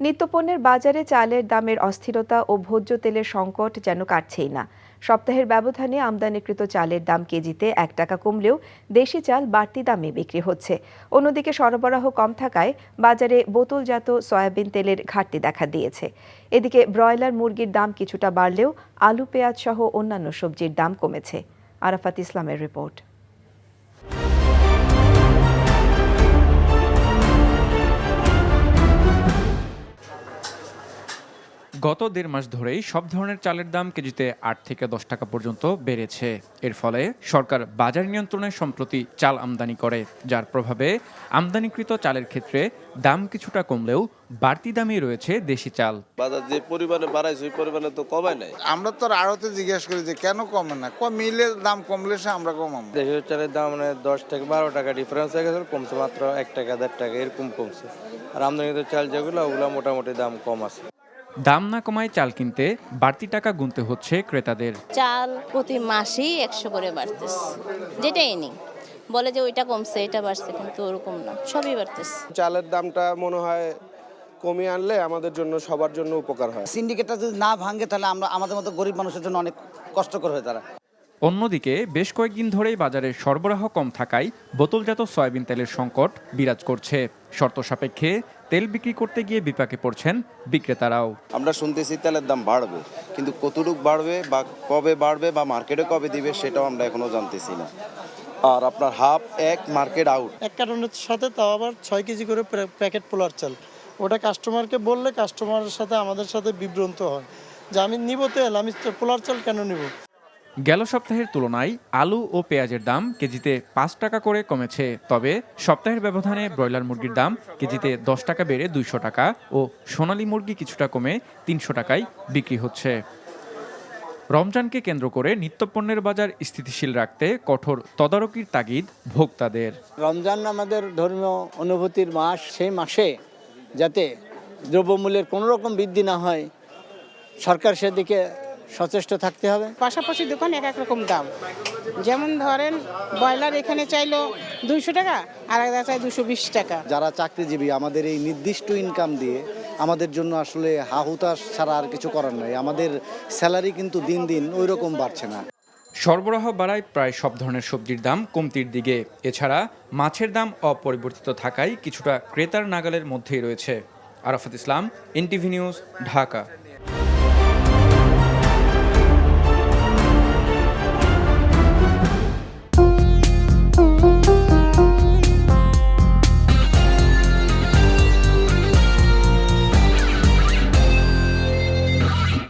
নিত্যপণ্যের বাজারে চালের দামের অস্থিরতা ও ভোজ্য তেলের সংকট যেন কাটছেই না। সপ্তাহের ব্যবধানে আমদানিকৃত চালের দাম কেজিতে ১ টাকা কমলেও দেশি চাল বাড়তি দামে বিক্রি হচ্ছে। অন্যদিকে সরবরাহ কম থাকায় বাজারে বোতলজাত সয়াবিন তেলের ঘাটতি দেখা দিয়েছে। এদিকে ব্রয়লার মুরগির দাম কিছুটা বাড়লেও আলু, পেঁয়াজ সহ অন্যান্য সবজির দাম কমেছে। আরাফাত ইসলামের রিপোর্ট। গত ১.৫ মাস ধরেই সব ধরনের চালের দাম কেজিতে ৮ থেকে ১০ টাকা পর্যন্ত বেড়েছে। এর ফলে সরকার বাজার নিয়ন্ত্রণে সম্প্রতি চাল আমদানি করে, যার প্রভাবে আমদানিকৃত চালের ক্ষেত্রে দাম কিছুটা কমলেও বাড়তি দামই রয়েছে দেশি চাল। বাজার যে পরিমাণে বাড়াইছে ওই পরিমাণে তো কমায় নাই। আমরা তো আড়তে জিজ্ঞেস করি যে কেন কমে না, মিলের দাম কমলে সে আমরা কমাবো। দেশি চালের দাম ১০ থেকে ১২ টাকা ডিফারেন্স হয়ে গেছে, কমছে মাত্র ১ টাকা ১.৫ টাকা এরকম কমছে। আর আমদানিকৃত চাল যেগুলো ওগুলো মোটামুটি দাম কম আছে। দাম না কমায় চাল কিনতে বাড়তি টাকা গুনতে হচ্ছে ক্রেতাদের। চাল প্রতি মাসেই ১০০ করে বাড়তেছে, যেটাই নেই বলে যে ওইটা কমছে এটা বাড়ছে, কিন্তু ওরকম না, সবই বাড়তেছে। চালের দামটা মনে হয় কমিয়ে আনলে আমাদের জন্য সবার জন্য উপকার হয়। সিন্ডিকেটটা যদি না ভাঙে তাহলে আমাদের মতো গরিব মানুষের জন্য অনেক কষ্টকর হয়ে দাঁড়ায়। অন্যদিকে বেশ কয়েকদিন ধরেই বাজারে সরবরাহ কম থাকায় বোতলজাত সয়াবিন তেলের সংকট বিরাজ করছে। শর্ত সাপেক্ষে তেল বিক্রি করতে গিয়ে বিপাকে পড়ছেন বিক্রেতারাও। আমরা শুনতেছি তেলের দাম বাড়বে, কিন্তু কতটুকু বাড়বে বা কবে বাড়বে বা মার্কেটে কবে দিবে সেটাও আমরা এখনো জানতেছি না। আর আপনার হাফ এক মার্কেট আউট। এক কার্টনের সাথে তাও আবার ৬ কেজি করে প্যাকেট পোলার চাল, ওটা কাস্টমারকে বললে কাস্টমারের সাথে আমাদের সাথে বিভ্রান্ত হয় যে আমি নিব তেল, আমি পোলার চাল কেন নিব। গেল সপ্তাহের তুলনায় আলু ও পেঁয়াজের দাম কেজিতে ৫ টাকা করে কমেছে। তবে সপ্তাহের ব্যবধানে ব্রয়লার মুরগির দাম কেজিতে ১০ টাকা বেড়ে ২০০ টাকা ও সোনালী মুরগি কিছুটা কমে ৩০০ টাকায় বিক্রি হচ্ছে। রমজানকে কেন্দ্র করে নিত্যপণ্যের বাজার স্থিতিশীল রাখতে কঠোর তদারকির তাগিদ ভোক্তাদের। রমজান আমাদের ধর্মীয় অনুভূতির মাস, সেই মাসে যাতে দ্রব্যমূল্যের কোনো রকম বৃদ্ধি না হয় সরকার সেদিকে সচেষ্ট থাকতে হবে। পাশাপাশি দোকান এক এক রকম দাম, যেমন ধরেন ব্রয়লার এখানে চাইলো ২০০ টাকা আর এক চাই ২২০ টাকা। যারা চাকরিজীবী, আমাদের এই নির্দিষ্ট ইনকাম দিয়ে আমাদের জন্য আসলে হাহুতাশ ছাড়া আর কিছু করার নাই। আমাদের স্যালারি কিন্তু দিন দিন ওই রকম বাড়ছে না। সরবরাহ বাড়ায় প্রায় সব ধরনের সবজির দাম কমতির দিকে। এছাড়া মাছের দাম অপরিবর্তিত থাকায় কিছুটা ক্রেতার নাগালের মধ্যেই রয়েছে। আরাফাত ইসলাম, এনটিভি নিউজ, ঢাকা।